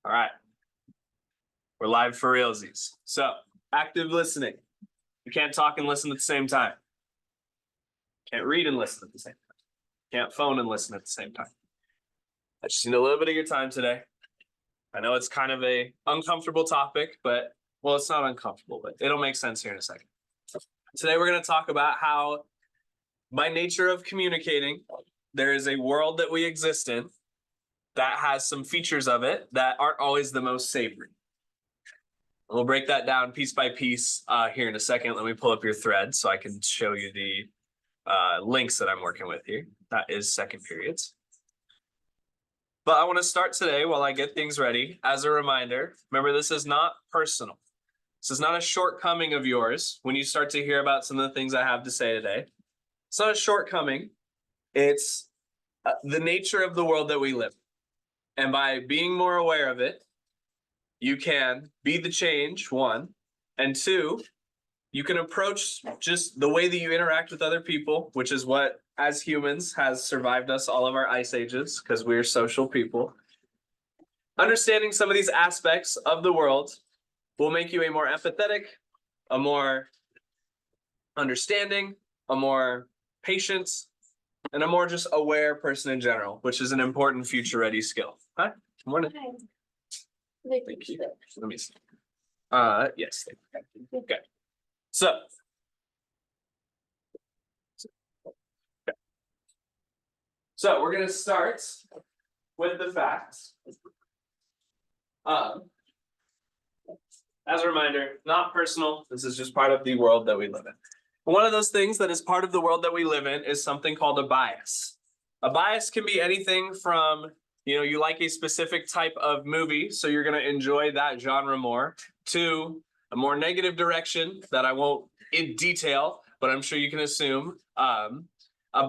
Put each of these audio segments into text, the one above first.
All right. We're live for realsies. So, active listening. You can't talk and listen at the same time. Can't read and listen at the same time. Can't phone and listen at the same time. I just need a little bit of your time today. I know it's kind of a uncomfortable topic, but, well, it's not uncomfortable, but it'll make sense here in a second. Today, we're going to talk about how, by nature of communicating, there is a world that we exist in that has some features of it that aren't always the most savory. We'll break that down piece by piece here in a second. Let me pull up your thread so I can show you the links that I'm working with here. That is second periods. But I want to start today while I get things ready. As a reminder, remember, this is not personal. This is not a shortcoming of yours when you start to hear about some of the things I have to say today. It's not a shortcoming. It's the nature of the world that we live in. And by being more aware of it, you can be the change, one, and two, you can approach just the way that you interact with other people, which is what, as humans, has survived us all of our ice ages, because we're social people. Understanding some of these aspects of the world will make you a more empathetic, a more understanding, a more patient, and a more just aware person in general, which is an important future-ready skill. Hi, good morning. Hi. Thank you. Let me see. Yes. Okay. So. So we're going to start with the facts. As a reminder, not personal. This is just part of the world that we live in. One of those things that is part of the world that we live in is something called a bias. A bias can be anything from, you like a specific type of movie, so you're going to enjoy that genre more, to a more negative direction that I won't in detail, but I'm sure you can assume. A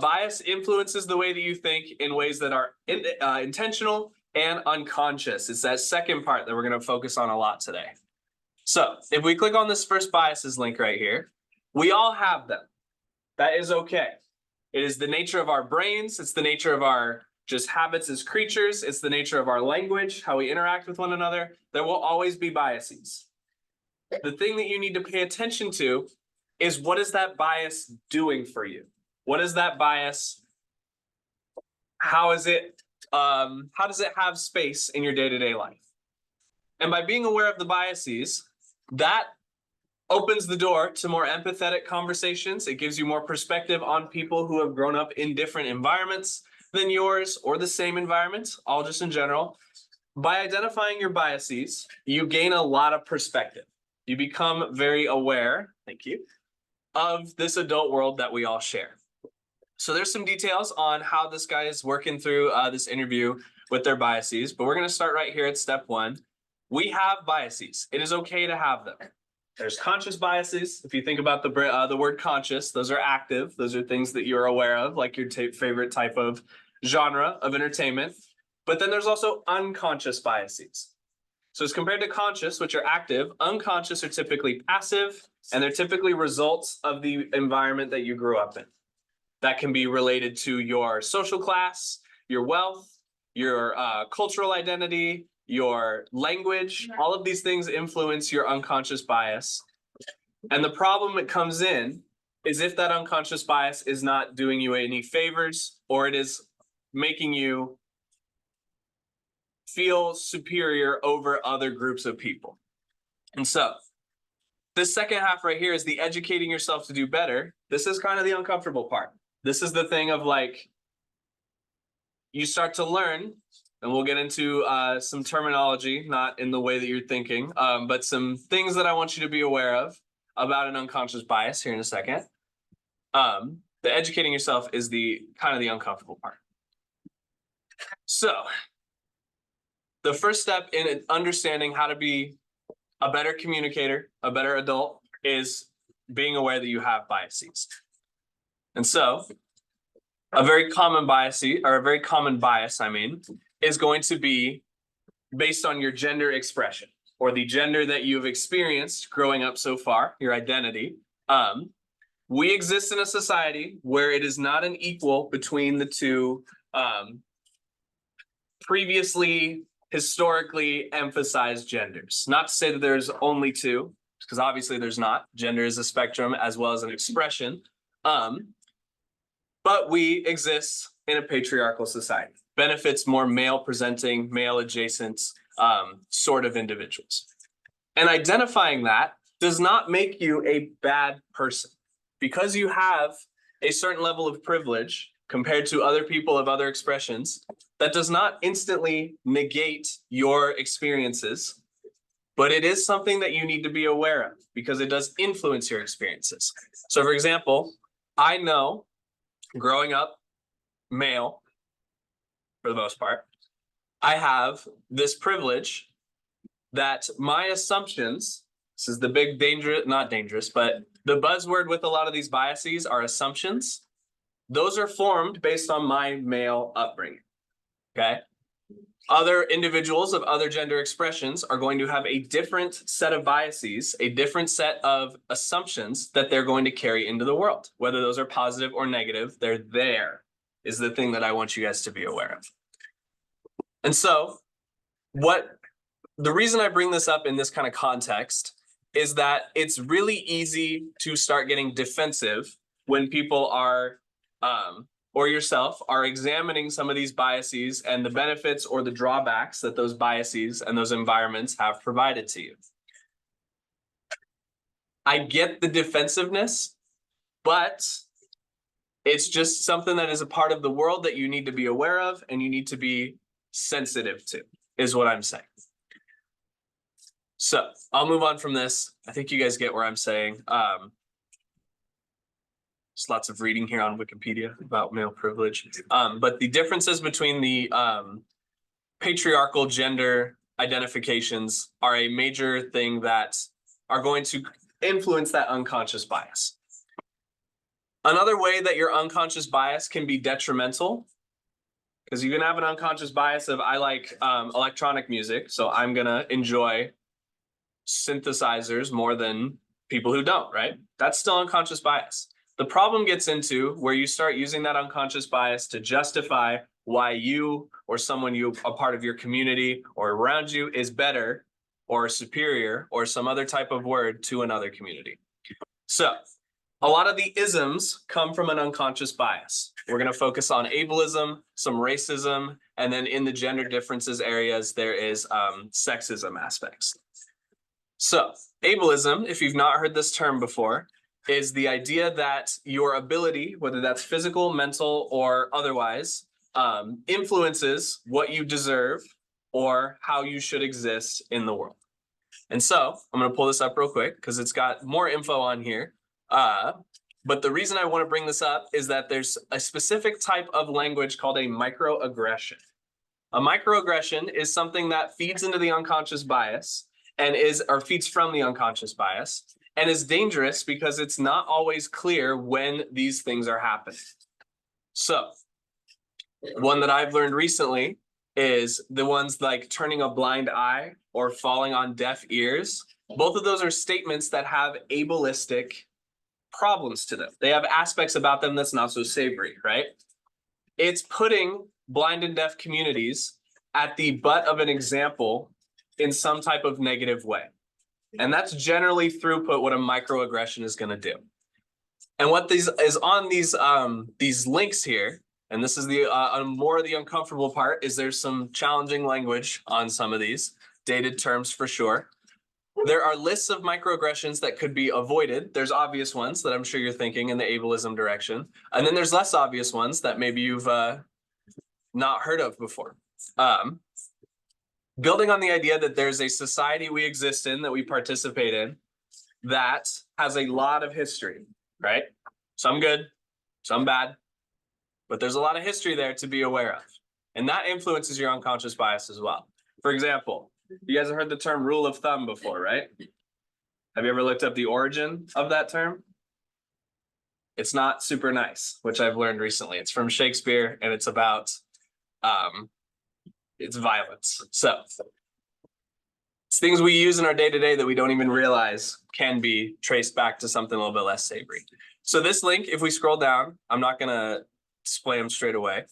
bias influences the way that you think in ways that are intentional and unconscious. It's that second part that we're going to focus on a lot today. So if we click on this first biases link right here, we all have them. That is okay. It is the nature of our brains. It's the nature of our just habits as creatures. It's the nature of our language, how we interact with one another. There will always be biases. The thing that you need to pay attention to is, what is that bias doing for you? What is that bias? How does it have space in your day-to-day life? And by being aware of the biases, that opens the door to more empathetic conversations. It gives you more perspective on people who have grown up in different environments than yours, or the same environment, all just in general. By identifying your biases, you gain a lot of perspective. You become very aware, thank you, of this adult world that we all share. So there's some details on how this guy is working through this interview with their biases, but we're going to start right here at step one. We have biases. It is okay to have them. There's conscious biases. If you think about the word conscious, those are active. Those are things that you're aware of, like your favorite type of genre of entertainment. But then there's also unconscious biases. So as compared to conscious, which are active, unconscious are typically passive, and they're typically results of the environment that you grew up in. That can be related to your social class, your wealth, your cultural identity, your language. All of these things influence your unconscious bias. And the problem that comes in is if that unconscious bias is not doing you any favors, or it is making you feel superior over other groups of people. And so this second half right here is the educating yourself to do better. This is kind of the uncomfortable part. This is the thing of, like, you start to learn, and we'll get into some terminology, not in the way that you're thinking, but some things that I want you to be aware of about an unconscious bias here in a second. The educating yourself is the kind of the uncomfortable part. So the first step in understanding how to be a better communicator, a better adult, is being aware that you have biases. And so a very common bias, is going to be based on your gender expression, or the gender that you've experienced growing up so far, your identity. We exist in a society where it is not an equal between the two previously historically emphasized genders. Not to say that there's only two, because obviously there's not. Gender is a spectrum as well as an expression. But we exist in a patriarchal society. Benefits more male presenting, male adjacent sort of individuals. And identifying that does not make you a bad person. Because you have a certain level of privilege compared to other people of other expressions, that does not instantly negate your experiences, but it is something that you need to be aware of because it does influence your experiences. So for example, I know growing up male, for the most part, I have this privilege that my assumptions, this is the big danger, not dangerous, but the buzzword with a lot of these biases are assumptions. Those are formed based on my male upbringing, okay? Other individuals of other gender expressions are going to have a different set of biases, a different set of assumptions that they're going to carry into the world. Whether those are positive or negative, they're there is the thing that I want you guys to be aware of. And so the reason I bring this up in this kind of context is that it's really easy to start getting defensive when people are or yourself are examining some of these biases and the benefits or the drawbacks that those biases and those environments have provided to you. I get the defensiveness, but it's just something that is a part of the world that you need to be aware of and you need to be sensitive to, is what I'm saying. So I'll move on from this. I think you guys get where I'm saying. There's lots of reading here on Wikipedia about male privilege. But the differences between the patriarchal gender identifications are a major thing that are going to influence that unconscious bias. Another way that your unconscious bias can be detrimental, because you can have an unconscious bias of I like electronic music, so I'm gonna enjoy synthesizers more than people who don't, right? That's still unconscious bias. The problem gets into where you start using that unconscious bias to justify why you or someone a part of your community or around you is better or superior or some other type of word to another community. So a lot of the isms come from an unconscious bias. We're going to focus on ableism, some racism, and then in the gender differences areas, there is sexism aspects. So ableism, if you've not heard this term before, is the idea that your ability, whether that's physical, mental, or otherwise, influences what you deserve or how you should exist in the world. And so I'm going to pull this up real quick because it's got more info on here. But the reason I want to bring this up is that there's a specific type of language called a microaggression. A microaggression is something that feeds into the unconscious bias and feeds from the unconscious bias and is dangerous because it's not always clear when these things are happening. So one that I've learned recently is the ones like turning a blind eye or falling on deaf ears. Both of those are statements that have ableistic problems to them. They have aspects about them that's not so savory, right? It's putting blind and deaf communities at the butt of an example in some type of negative way. And that's generally throughput what a microaggression is going to do. And what these is on these links here, and this is the more of the uncomfortable part, is there's some challenging language on some of these dated terms for sure. There are lists of microaggressions that could be avoided. There's obvious ones that I'm sure you're thinking in the ableism direction. And then there's less obvious ones that maybe you've not heard of before. Building on the idea that there's a society we exist in, that we participate in, that has a lot of history, right? Some good, some bad, but there's a lot of history there to be aware of. And that influences your unconscious bias as well. For example, you guys have heard the term rule of thumb before, right? Have you ever looked up the origin of that term? It's not super nice, which I've learned recently. It's from Shakespeare and it's about it's violence. So it's things we use in our day-to-day that we don't even realize can be traced back to something a little bit less savory. So this link, if we scroll down, I'm not gonna display them straight away.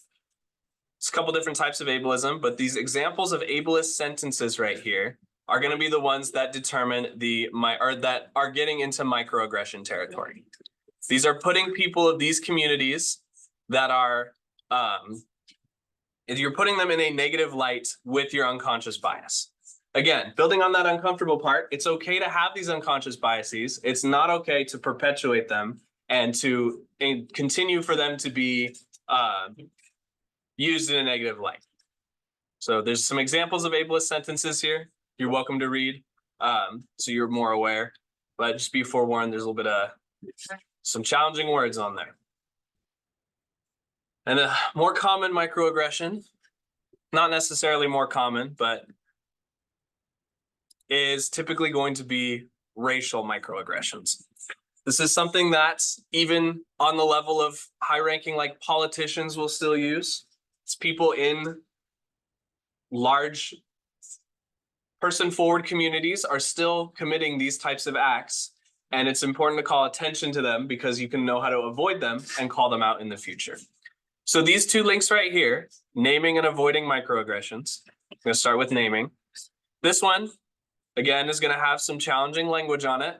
It's a couple different types of ableism, but these examples of ableist sentences right here are going to be the ones that determine that are getting into microaggression territory. These are putting people of these communities that are, if you're putting them in a negative light with your unconscious bias. Again, building on that uncomfortable part, it's okay to have these unconscious biases. It's not okay to perpetuate them and to continue for them to be used in a negative light. So there's some examples of ableist sentences here. You're welcome to read, so you're more aware. But just be forewarned, there's a little bit of some challenging words on there. And a more common microaggression, not necessarily more common, but is typically going to be racial microaggressions. This is something that's even on the level of high-ranking, like politicians will still use. It's people in large person-forward communities are still committing these types of acts, and it's important to call attention to them because you can know how to avoid them and call them out in the future. So these two links right here, naming and avoiding microaggressions. I'm going to start with naming. This one, again, is going to have some challenging language on it,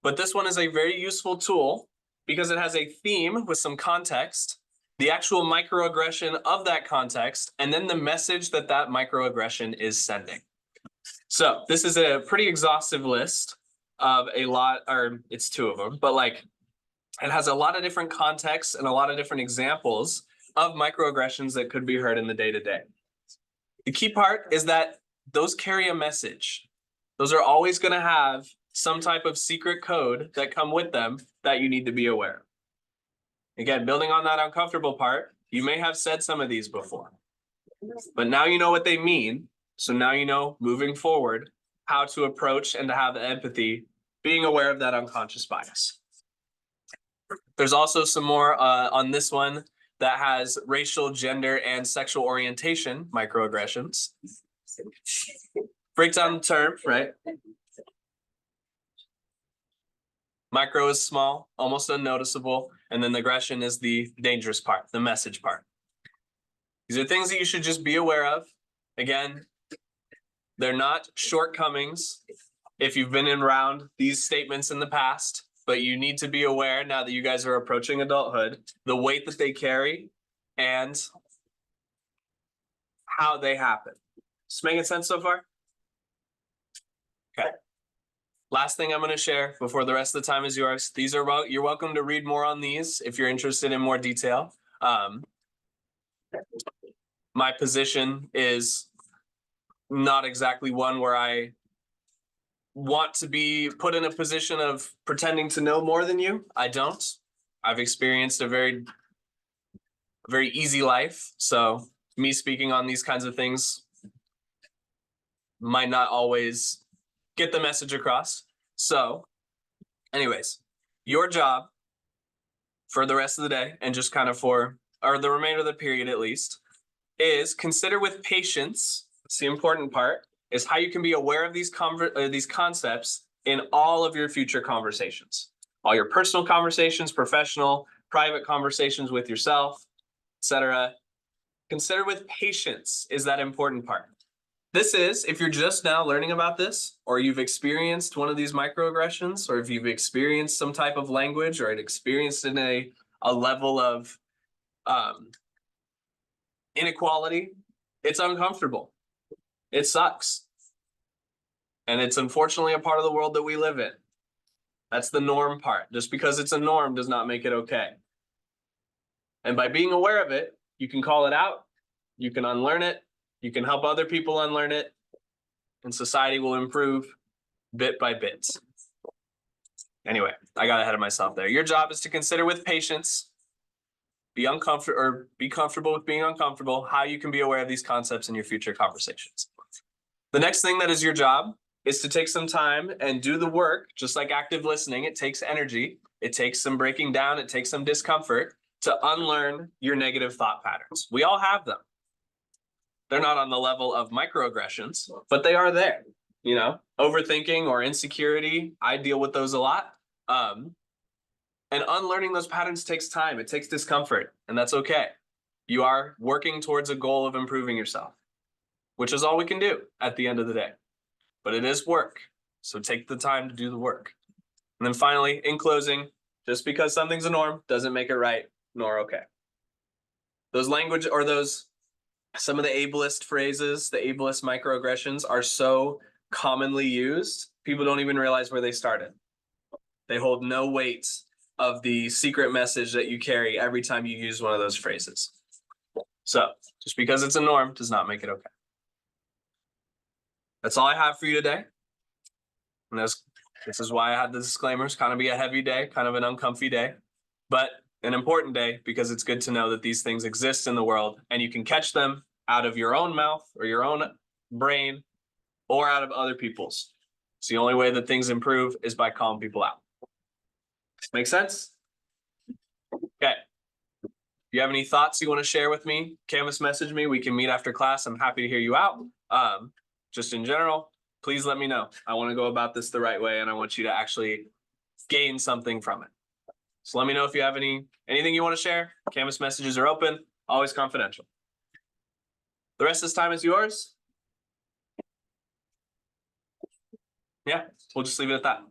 but this one is a very useful tool because it has a theme with some context, the actual microaggression of that context, and then the message that that microaggression is sending. So this is a pretty exhaustive list of a lot, or it's two of them, but like it has a lot of different contexts and a lot of different examples of microaggressions that could be heard in the day-to-day. The key part is that those carry a message. Those are always going to have some type of secret code that come with them that you need to be aware of. Again, building on that uncomfortable part, you may have said some of these before, but now you know what they mean. So now you know, moving forward, how to approach and to have empathy, being aware of that unconscious bias. There's also some more on this one that has racial, gender, and sexual orientation microaggressions. Break down the term, right? Micro is small, almost unnoticeable, and then the aggression is the dangerous part, the message part. These are things that you should just be aware of. Again, they're not shortcomings if you've been around these statements in the past, but you need to be aware now that you guys are approaching adulthood, the weight that they carry and how they happen. Is this making sense so far? Okay. Last thing I'm going to share before the rest of the time is yours. These are, you're welcome to read more on these if you're interested in more detail. My position is not exactly one where I want to be put in a position of pretending to know more than you. I don't. I've experienced a very easy life. So me speaking on these kinds of things might not always get the message across. So anyways, your job for the rest of the day and just kind of for, or the remainder of the period at least, is consider with patience. It's the important part, is how you can be aware of these concepts in all of your future conversations. All your personal conversations, professional, private conversations with yourself, etc. Consider with patience is that important part. This is, if you're just now learning about this, or you've experienced one of these microaggressions, or if you've experienced some type of language, or experienced in a level of inequality, it's uncomfortable. It sucks. And it's unfortunately a part of the world that we live in. That's the norm part. Just because it's a norm does not make it okay. And by being aware of it, you can call it out, you can unlearn it, you can help other people unlearn it, and society will improve bit by bit. Anyway, I got ahead of myself there. Your job is to consider with patience, be comfortable with being uncomfortable, how you can be aware of these concepts in your future conversations. The next thing that is your job is to take some time and do the work, just like active listening. It takes energy, it takes some breaking down, it takes some discomfort to unlearn your negative thought patterns. We all have them. They're not on the level of microaggressions, but they are there. You know, overthinking or insecurity, I deal with those a lot. And unlearning those patterns takes time. It takes discomfort, and that's okay. You are working towards a goal of improving yourself, which is all we can do at the end of the day. But it is work. So take the time to do the work. And then finally, in closing, just because something's a norm doesn't make it right nor okay. Those language or those some of the ableist phrases, the ableist microaggressions are so commonly used, people don't even realize where they started. They hold no weight of the secret message that you carry every time you use one of those phrases. So just because it's a norm does not make it okay. That's all I have for you today. And this is why I had the disclaimers. Kind of be a heavy day, kind of an uncomfy day, but an important day because it's good to know that these things exist in the world and you can catch them out of your own mouth or your own brain or out of other people's. It's the only way that things improve is by calling people out. Make sense? Okay. If you have any thoughts you want to share with me, Canvas message me. We can meet after class. I'm happy to hear you out. Just in general, please let me know. I want to go about this the right way and I want you to actually gain something from it. So let me know if you have anything you want to share. Canvas messages are open, always confidential. The rest of this time is yours. Yeah, we'll just leave it at that.